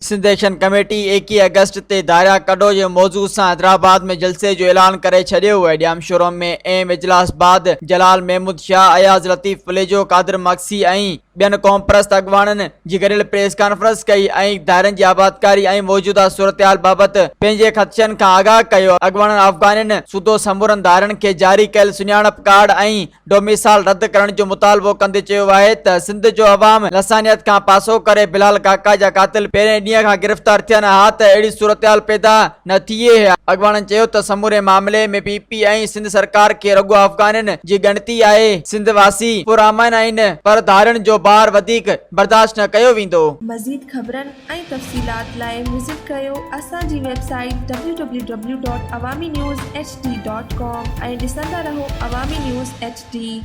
Sindh action committee 21 अगस्त ते दायरा कढो जे मौजू सां हैदराबाद में जलसे जो ऐलान करे छॾियो आहे। ॼाम शोरूम में एम इजलास बाद जलाल महमूद शाह, अयाज लतीफ़ फुलेजो, कादिर मक्सी ऐं ॿियनि क़ौम परस्त अॻवाननि जी गॾियल प्रेस कॉन्फ्रेंस कई ऐं दायरनि जी आबादकारी ऐं मौजूदा सूरतहाल बाबति पंहिंजे ख़दशनि खां आगाह कयो। अॻवाननि अफ़गाननि सूदो समूरनि दायरनि खे जारी कयल सुञाणप कार्ड ऐं डोमिसाइल रद्द करण जो मुतालबो कंदे चयो आहे त सिंध जो अवाम लसानियत खां पासो करे बिलाल काका जा कातिल पहिरें ॾींहं खां गिरफ़्तार थियनि हा त अहिड़ी सूरतहाल पैदा न थिए। अॻवाननि चयो त समूरे मामले में पीपी ऐं सिंध सरकार खे रुॻो अफ़गाननि जी ॻणती आहे। सिंध वासी पुरअमन आहिनि पर दायरनि जो भार वधीक बर्दाश्त न कयो वेंदो। मज़ीद ख़बरनि ऐं तफ़सीलात लाइ विज़िट कयो असांजी वेबसाइट www.awamiNewsHD.com ऐं ॾिसंदा रहो अवामी न्यूज़ HD।